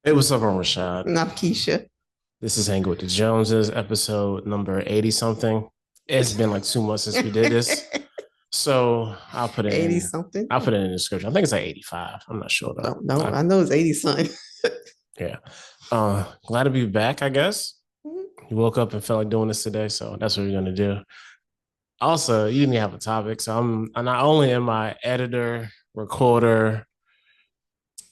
Hey, what's up? I'm Rashad. And I'm Kesha. This is Hanging with the Joneses, episode number 80 something. It's been like 2 months since we did this. So I'll put it 80 in. something. I'll put it in the description. I think it's like 85. I'm not sure though. No, I know it's 80 something. Yeah. Glad to be back, I guess. You woke up and felt like doing this today, so that's what we're gonna do. Also, you didn't have a topic. So I not only am I editor, recorder,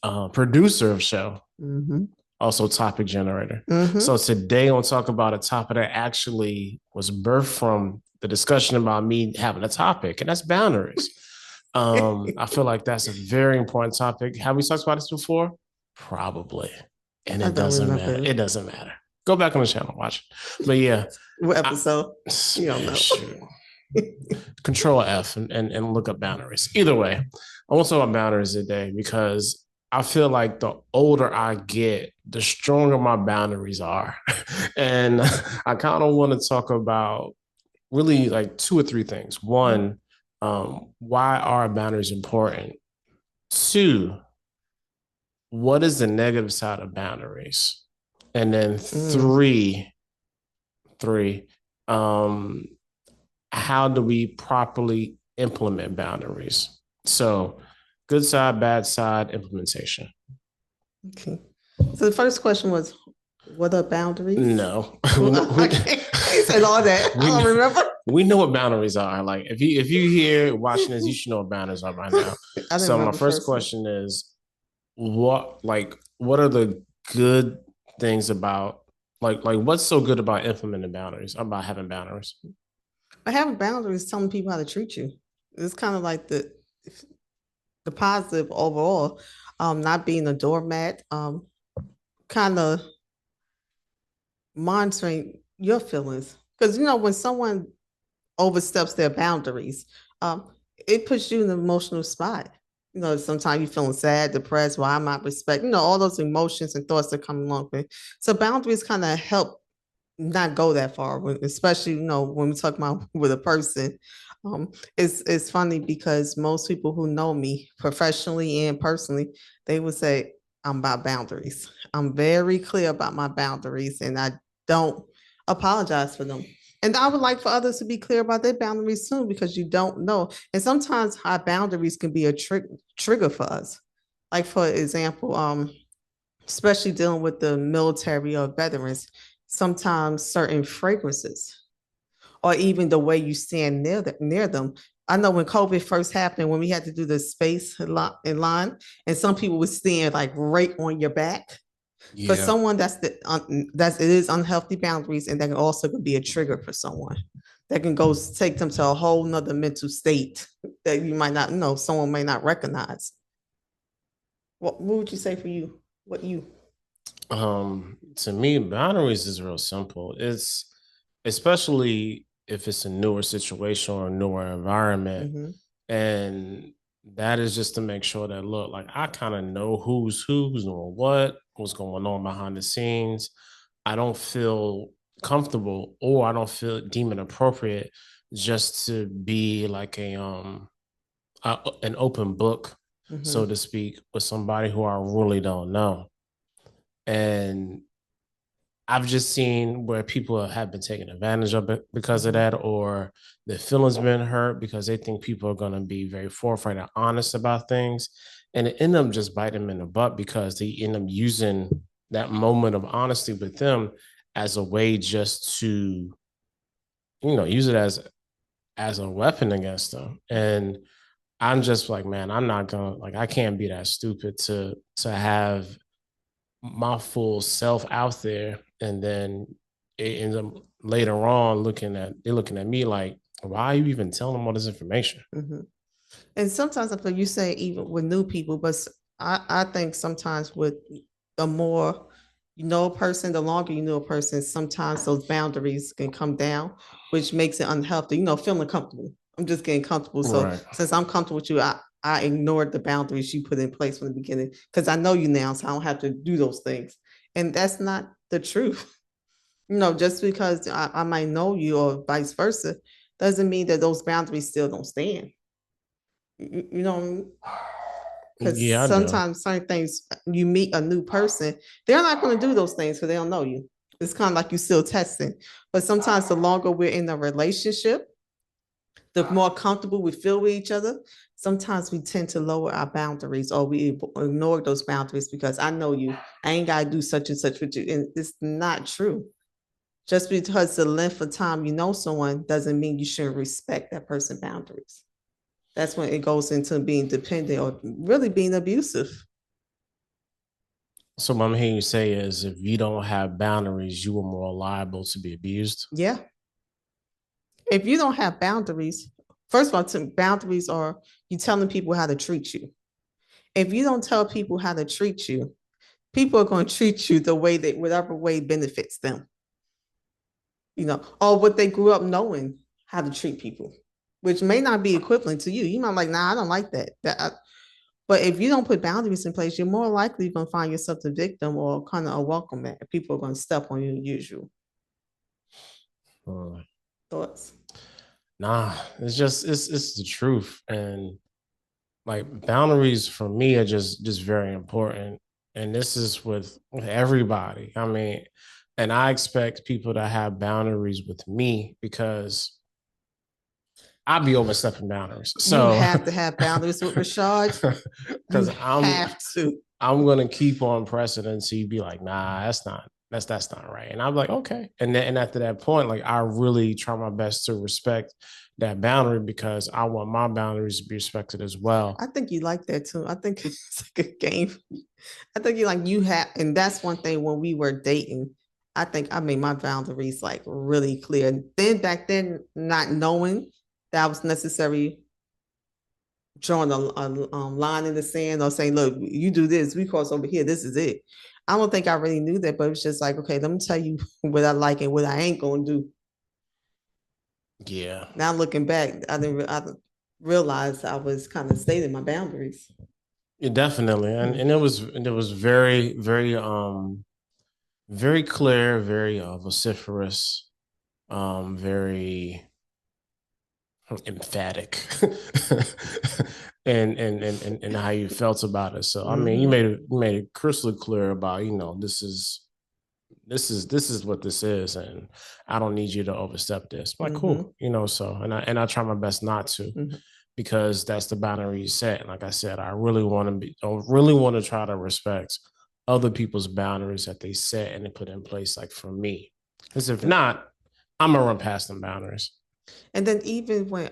producer of show, Mm-hmm. also topic generator. Mm-hmm. So today I'll talk about a topic that actually was birthed from the discussion about me having a topic, and that's boundaries. I feel like that's a very important topic. Have we talked about this before? Probably. And I it don't doesn't matter. remember It doesn't matter. Go back on the channel, watch it. But yeah, what I, episode. You don't man, know. shoot. Control F and look up boundaries. Either way, I want to talk about boundaries today because I feel like the older I get, the stronger my boundaries are. And I kind of want to talk about really like two or three things. One, why are boundaries important? Two, what is the negative side of boundaries? And then Mm. three, um, how do we properly implement boundaries? So, good side, bad side, implementation. Okay. So the first question was, what are boundaries? No, we know, I can't. You said all that. I we don't remember. we know what boundaries are. Like if you here watching this, you should know what boundaries are by now. I didn't So my remember the first first one. question is, what are the good things about like what's so good about implementing boundaries, about having boundaries? But having boundaries is telling people how to treat you. It's kind of like the positive overall. Not being a doormat. Kind of monitoring your feelings. Because when someone oversteps their boundaries, um, it puts you in an emotional spot. Sometimes you're feeling sad, depressed, why am I respect, all those emotions and thoughts that come along with it. So boundaries kind of help not go that far, especially, when we talk about with a person. It's funny because most people who know me professionally and personally, they would say, I'm about boundaries. I'm very clear about my boundaries and I don't apologize for them. And I would like for others to be clear about their boundaries too, because you don't know. And sometimes our boundaries can be a trigger for us. Like for example, especially dealing with the military or veterans, sometimes certain fragrances or even the way you stand near them. I know when COVID first happened, when we had to do the space in line, and some people would stand like right on your back. For Yeah. someone that's it is unhealthy boundaries, and that can also be a trigger for someone. That can go take them to a whole nother mental state that you might not know, someone may not recognize. What would you say for you? What you? To me, boundaries is real simple. It's especially if it's a newer situation or a newer environment. Mm-hmm. And that is just to make sure that look, like I kind of know who's doing what's going on behind the scenes. I don't feel comfortable or I don't feel deem it appropriate just to be like an open book, so Mm-hmm. to speak, with somebody who I really don't know. And I've just seen where people have been taken advantage of it because of Mm-hmm. that, or their feelings been hurt because they think people are going to be very forthright and honest about things. And it end up just biting them in the butt because they end up using that moment of honesty with them as a way just to, use it as a weapon against them. And I'm just like, man, I'm not gonna like I can't be that stupid to have my full self out there, and then it ends up later on they're looking at me like, why are you even telling them all this information? Mm-hmm. And sometimes I feel you say even with new people, but I think sometimes with the more you know a person, the longer you know a person, sometimes those boundaries can come down, which makes it unhealthy, feeling comfortable. I'm just getting comfortable. So Right. since I'm comfortable with you, I ignored the boundaries you put in place from the beginning because I know you now, so I don't have to do those things. And that's not the truth. Just because I might know you or vice versa, doesn't mean that those boundaries still don't stand. You know what I mean? Because Yeah, I do. sometimes certain things, you meet a new person, they're not going to do those things because they don't know you. It's kind of like you're still testing. But sometimes the longer we're in a relationship, the more comfortable we feel with each other, sometimes we tend to lower our boundaries or we ignore those boundaries because I know you. I ain't got to do such and such with you. And it's not true. Just because the length of time you know someone doesn't mean you shouldn't respect that person's boundaries. That's when it goes into being dependent or really being abusive. So what I'm hearing you say is if you don't have boundaries, you are more liable to be abused. Yeah. If you don't have boundaries, first of all, boundaries are you telling people how to treat you. If you don't tell people how to treat you, people are going to treat you the way that whatever way benefits them, or what they grew up knowing how to treat people, which may not be equivalent to you. You might be like, nah, I don't like that. But if you don't put boundaries in place, you're more likely going to find yourself the victim or kind of a welcome mat. People are going to step on you usual. Uh, Thoughts? nah, it's the truth. And like boundaries for me are just very important. And this is with everybody. I mean, and I expect people to have boundaries with me because I'll be overstepping boundaries. You So have to have boundaries with Rashad. You because have to. I'm gonna keep on pressing until you be like, nah, that's not right. And I'm like, okay. And after that point, like I really try my best to respect that boundary because I want my boundaries to be respected as well. I think you like that too. I think it's like a game. I think you have, and that's one thing when we were dating. I think I made my boundaries like really clear. And then back then, not knowing that was necessary, drawing a line in the sand or saying, "Look, you do this, we cross over here. This is it." I don't think I really knew that, but it was just like, okay, let me tell you what I like and what I ain't gonna do. Yeah. Now looking back, I realized I was kind of stating my boundaries. Yeah, definitely. And Mm-hmm. it was very, very very clear, very vociferous, very emphatic and how you felt about it. So I mean Mm-hmm. you made it crystal clear about, this is what this is, and I don't need you to overstep this. I'm like, Mm-hmm. cool, so and I try my best not to Mm-hmm. because that's the boundary you set. And like I said, I really want to try to respect other people's boundaries that they set and they put in place, like for me. Because if not, I'm gonna run past them boundaries. And then even when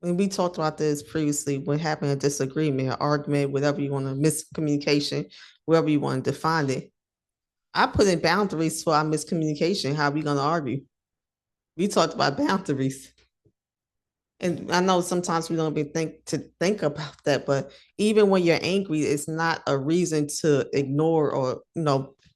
we talked about this previously, when having a disagreement, an argument, whatever you want to miscommunication, wherever you want to define it, I put in boundaries for our miscommunication. How are we gonna argue? We talked about boundaries. And I know sometimes we don't even think about that, but even when you're angry, it's not a reason to ignore or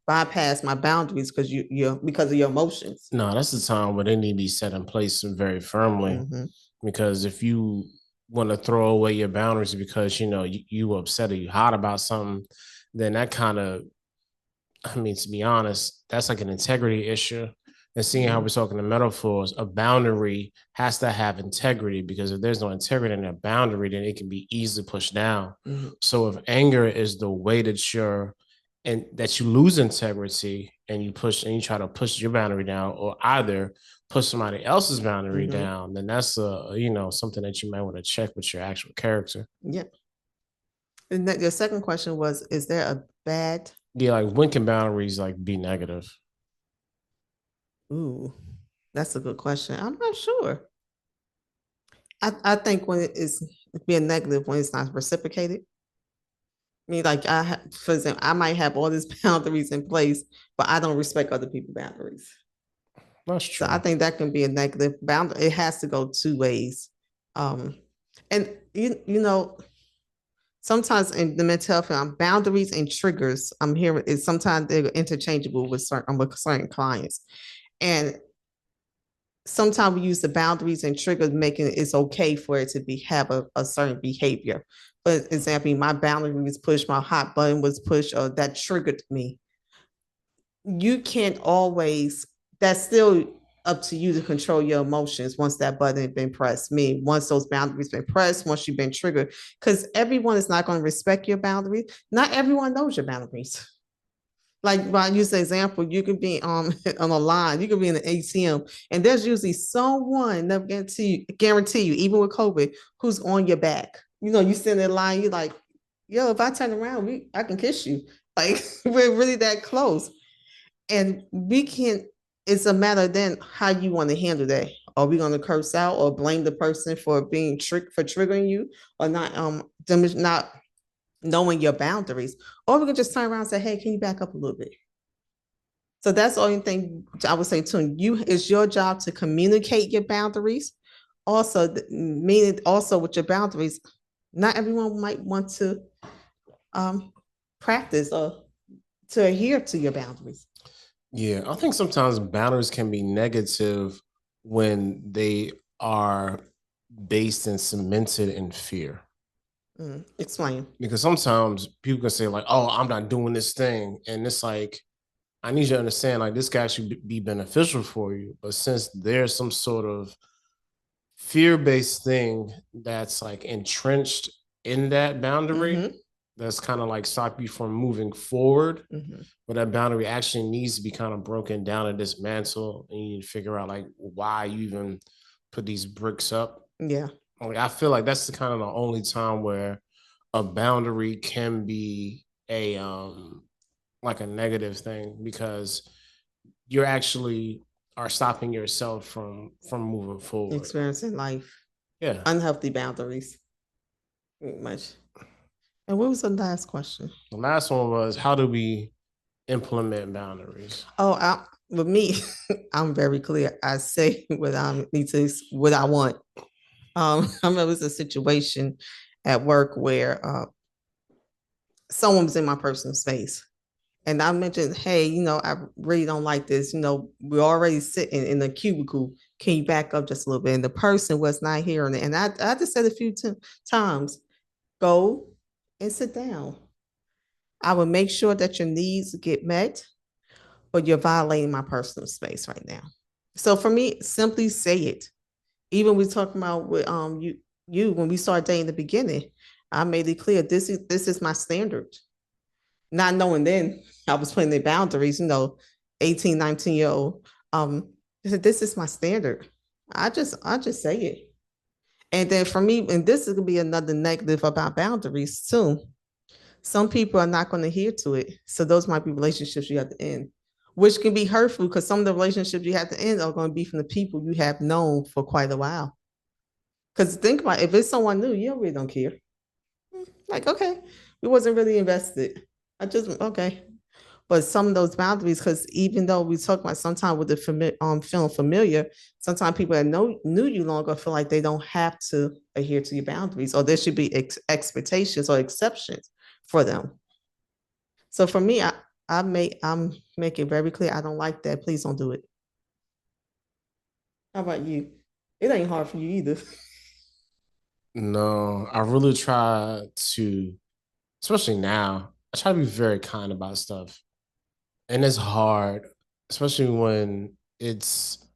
bypass my boundaries because you're because of your emotions. No, that's the time where they need to be set in place very firmly. Mm-hmm. Because if you want to throw away your boundaries because you upset or you hot about something, then that kind of, I mean, to be honest, that's like an integrity issue. And seeing how we're talking the metaphors, a boundary has to have integrity because if there's no integrity in a boundary, then it can be easily pushed down. Mm-hmm. So if anger is the way that that you lose integrity and you try to push your boundary down, or either push somebody else's boundary Mm-hmm. down, then that's something that you might want to check with your actual character. Yeah. And that, your second question was, is there a bad? Yeah, like when can boundaries like be negative? Ooh, that's a good question. I'm not sure. I think when it is being negative when it's not reciprocated. I mean, like for example, I might have all these boundaries in place, but I don't respect other people's boundaries. That's So I true. think that can be a negative boundary. It has to go two ways. Um, and sometimes in the mental health, boundaries and triggers, I'm hearing is sometimes they're interchangeable with certain clients. And sometimes we use the boundaries and triggers, making it's okay for it to have a certain behavior. For example, my boundary was pushed, my hot button was pushed, or that triggered me. You can't always, that's still up to you to control your emotions once that button has been pressed. Me, once those boundaries been pressed, once you've been triggered, because everyone is not going to respect your boundaries. Not everyone knows your boundaries. Like by use an example, you can be on a line, you can be in an ATM, and there's usually someone that guarantee you, even with COVID, who's on your back. You know, you stand in line, you like, yo, if I turn around, I can kiss you. Like we're really that close. And we can, it's a matter then how you want to handle that. Are we going to curse out or blame the person for being tricked for triggering you or not them not knowing your boundaries? Or we can just turn around and say, hey, can you back up a little bit? So that's the only thing I would say to you. It's your job to communicate your boundaries. Also, meaning also with your boundaries, not everyone might want to practice or to adhere to your boundaries. Yeah, I think sometimes boundaries can be negative when they are based and cemented in fear. Explain. Because sometimes people can say, like, oh, I'm not doing this thing. And it's like, I need you to understand, like, this could actually be beneficial for you. But since there's some sort of fear-based thing that's like entrenched in that boundary, that's kind of like stop you from moving forward. But that boundary actually needs to be kind of broken down and dismantled, and you need to figure out like why you even put these bricks up. Yeah. Like I feel like that's the kind of the only time where a boundary can be a like a negative thing, because you're actually are stopping yourself from moving forward. Experiencing life. Yeah. Unhealthy boundaries. Pretty much. And what was the last question? The last one was, how do we implement boundaries? Oh, with me, I'm very clear. I say what I need to, what I want. I remember it was a situation at work where someone was in my personal space. And I mentioned, hey, I really don't like this. We're already sitting in the cubicle. Can you back up just a little bit? And the person was not hearing it. And I just said a few times, go and sit down. I will make sure that your needs get met, but you're violating my personal space right now. So for me, simply say it. Even we talking about with you when we started dating in the beginning, I made it clear this is my standard. Not knowing then I was putting the boundaries, 18, 19-year-old. I said, this is my standard. I just say it. And then for me, and this is gonna be another negative about boundaries too. Some people are not going to adhere to it. So those might be relationships you have to end, which can be hurtful because some of the relationships you have to end are going to be from the people you have known for quite a while. Because think about it, if it's someone new, you really don't care. Like, okay, we wasn't really invested. I just, okay. But some of those boundaries, because even though we talk about sometimes with the feeling familiar, sometimes people that knew you longer feel like they don't have to adhere to your boundaries, or there should be expectations or exceptions for them. So for me, I'm making very clear I don't like that. Please don't do it. How about you? It ain't hard for you either. No, I really try to, especially now, I try to be very kind about stuff. And it's hard, especially when it's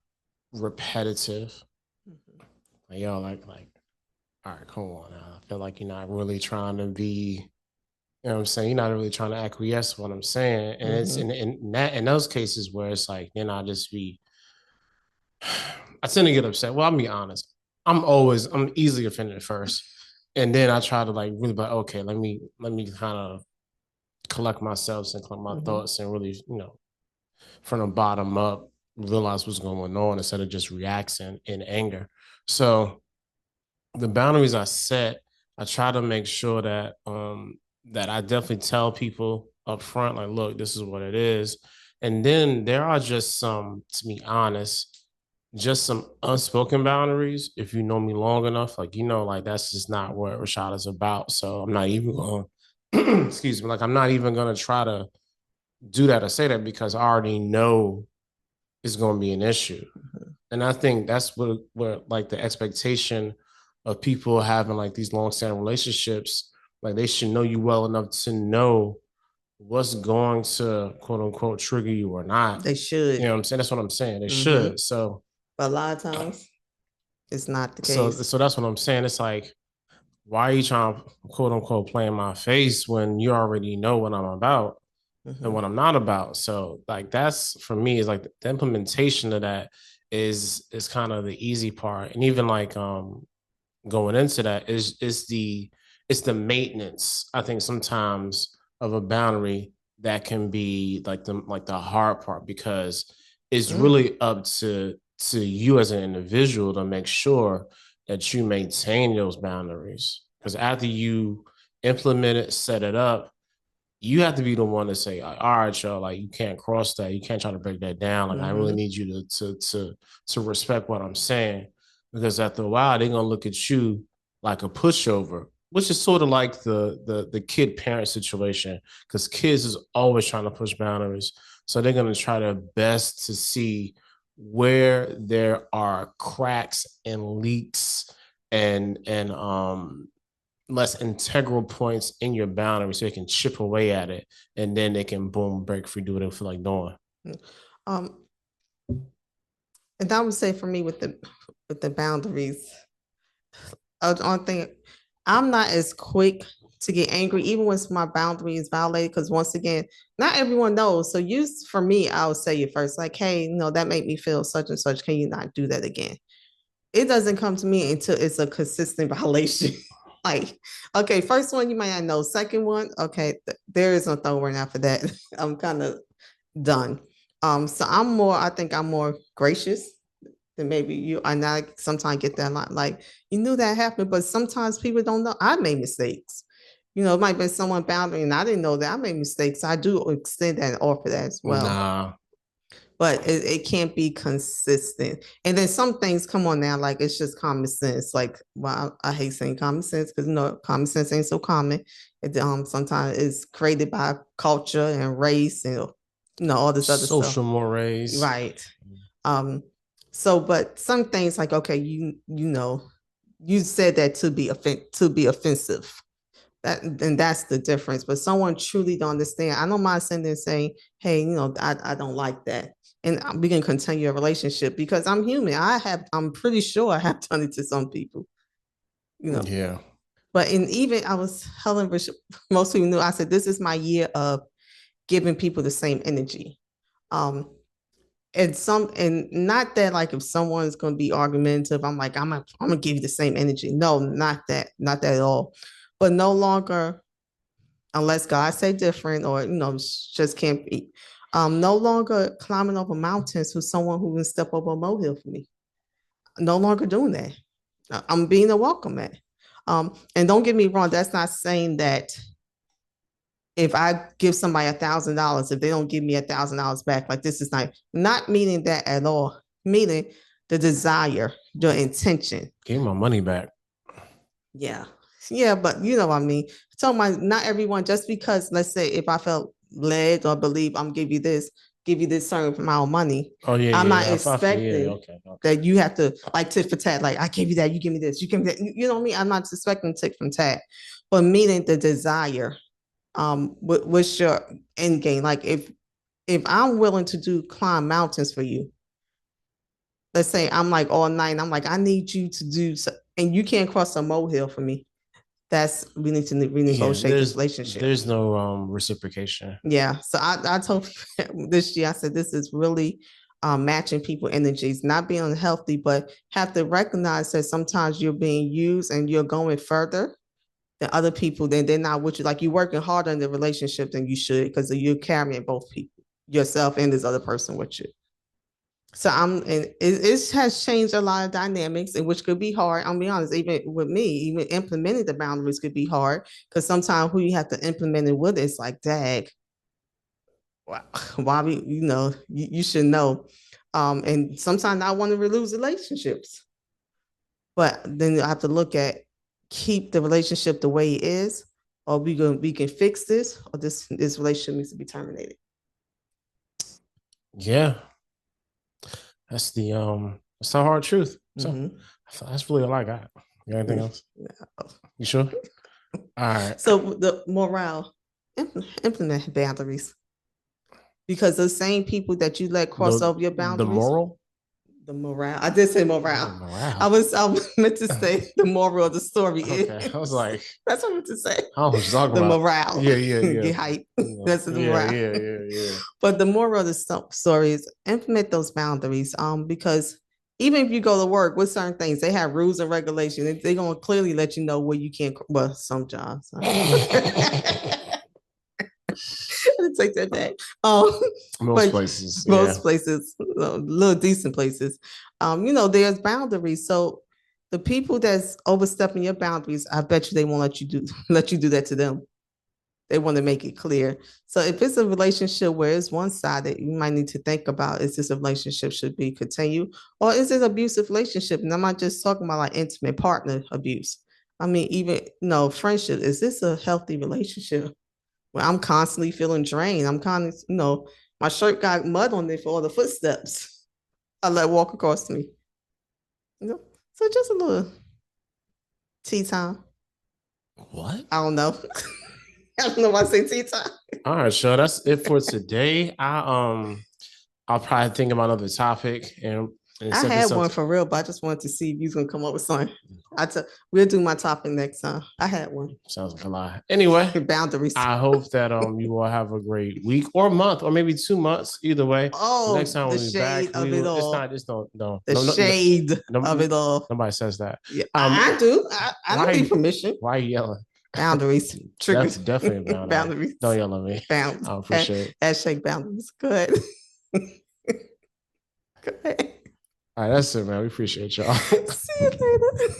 repetitive. Like, yo, like, all right, come on now. I feel like you're not really trying to be, you know what I'm saying? You're not really trying to acquiesce to what I'm saying. And it's in those cases where it's like, then I'll just be, I tend to get upset. Well, I'll be honest. I'm easily offended at first. And then I try to like really like, okay, let me kind of collect myself and collect my thoughts and really, from the bottom up, realize what's going on instead of just reacting in anger. So the boundaries I set, I try to make sure that I definitely tell people up front, like, look, this is what it is. And then there are just some, to be honest, just some unspoken boundaries. If you know me long enough, like, like that's just not what Rashad is about. So I'm not even going excuse me, like I'm not even gonna try to do that or say that because I already know it's gonna be an issue. And I think that's what like the expectation of people having like these long-standing relationships, like they should know you well enough to know what's going to quote unquote trigger you or not. They You know should. what I'm saying? That's what I'm saying. They Mm-hmm. should. So But a lot of times it's not the so case. so that's what I'm saying. It's like, why are you trying to quote unquote play in my face when you already know what I'm about and Mm-hmm. what I'm not about? So like that's for me is like the implementation of that is kind of the easy part. And even like going into that is the it's the maintenance. I think sometimes of a boundary that can be like the hard part because it's Mm. really up to you as an individual to make sure that you maintain those boundaries. Because after you implement it, set it up, you have to be the one to say, all right, y'all, like you can't cross that. You can't try to break that down. Like I really Mm-hmm. need you to respect what I'm saying. Because after a while, they're gonna look at you like a pushover, which is sort of like the kid parent situation. Because kids is always trying to push boundaries. So they're gonna try their best to see where there are cracks and leaks and less integral points in your boundary so they can chip away at it and then they can boom break free, do what they feel like doing. Um, and I would say for me with the boundaries, on thing, I'm not as quick to get angry, even when my boundary is violated. Because once again, not everyone knows. So use for me, I'll say it first, like, hey, no, that made me feel such and such. Can you not do that again? It doesn't come to me until it's a consistent violation. Like, okay, first one you might not know. Second one, okay, there is no throw word after that. I'm kind of done. So I think I'm more gracious than maybe you. And I sometimes get that line, like, you knew that happened, but sometimes people don't know. I made mistakes. It might be someone boundary, and I didn't know that I made mistakes. I do extend that and offer that as well. Nah. But it can't be consistent. And then some things come on now, like it's just common sense. Like, well, I hate saying common sense because common sense ain't so common. It sometimes it's created by culture and race and all this other stuff. Social mores. Right. Um, so but some things like, okay, you said that to be offensive. And that's the difference. But someone truly don't understand. I don't mind sitting there saying, hey, I don't like that. And we can continue a relationship because I'm human. I'm pretty sure I have done it to some people, you know. Yeah. But in even I was telling most people knew, I said, this is my year of giving people the same energy. Um, and not that like if someone's going to be argumentative, I'm gonna give you the same energy. No, not that at all. But no longer, unless God say different, or just can't be. No longer climbing over mountains with someone who can step over a molehill for me. No longer doing that. I'm being a welcome at. And don't get me wrong, that's not saying that if I give somebody $1,000, if they don't give me $1,000 back, like this is not meaning that at all. Meaning the desire, the intention. Give my money back. Yeah. Yeah, but you know what I mean. So not everyone, just because let's say if I felt led or believe I'm give you this certain amount of money, Oh yeah, I'm not yeah. Yeah, expecting okay, okay. that you have to like tit for tat, like I give you that, you give me this, you give me that. You know what I mean? I'm not expecting tit from tat, but meaning the desire. What's your end game? Like if I'm willing to climb mountains for you, let's say I'm like all night, I'm like, I need you to do so, and you can't cross a molehill for me. We need to Yeah, renegotiate this relationship. there's no reciprocation. Yeah. So I told this year, I said, this is really matching people energies, not being unhealthy, but have to recognize that sometimes you're being used and you're going further than other people, then they're not with you. Like you're working harder in the relationship than you should because you're carrying both people, yourself and this other person with you. So it has changed a lot of dynamics, and which could be hard. I'll be honest, even with me, even implementing the boundaries could be hard because sometimes who you have to implement it with, it's like, dag, why we, you should know. And sometimes I want to lose relationships, but then I have to look at keep the relationship the way it is, or we can fix this, or this relationship needs to be terminated. Yeah, that's the hard truth. So Mm-hmm. that's really all I got. You got anything else? No. You sure? All right. So the morale. Implement boundaries because those same people that you let cross over your The boundaries, moral. the morale. I did say Oh, morale. morale. I was meant to say the moral of the story Okay, is. I was like, That's what I meant to say. I don't know what you're talking The about. morale. Yeah, yeah, yeah. Get hype. Yeah, That's the yeah, morale. yeah, yeah, yeah. But the moral of the story is implement those boundaries. Because even if you go to work with certain things, they have rules and regulations. They're gonna clearly let you know where you can't. Well, some jobs. Take that back. Most But places, yeah. most places, little decent places, there's boundaries. So the people that's overstepping your boundaries, I bet you they won't let you do that to them. They want to make it clear. So if it's a relationship where it's one sided, you might need to think about is this a relationship should be continued or is it an abusive relationship? And I'm not just talking about like intimate partner abuse. I mean, even friendship. Is this a healthy relationship? Where I'm constantly feeling drained. I'm kind of, my shirt got mud on it for all the footsteps I let walk across me. So just a little tea time. What? I don't know. I don't know why I say tea time. All right, so that's it for today. I'll probably think about another topic and I set had this up. one for real, but I just wanted to see if you was gonna come up with something. We'll do my topic next time. I had one. Sounds like a lie. Anyway, Boundaries. I hope that you all have a great week or month or maybe 2 months. Either way, next Oh, time the we'll be back. shade of it It's all. not just no no The no no no, shade of no it all. nobody says that. Yeah, Um, I do. I don't need permission. why are you yelling? Boundaries. That's Triggered. definitely a boundary. Boundaries. Don't yell at me. Bounds. I appreciate it. Hashtag boundaries. Good. Good. All right, that's it, man. We appreciate y'all. See you later.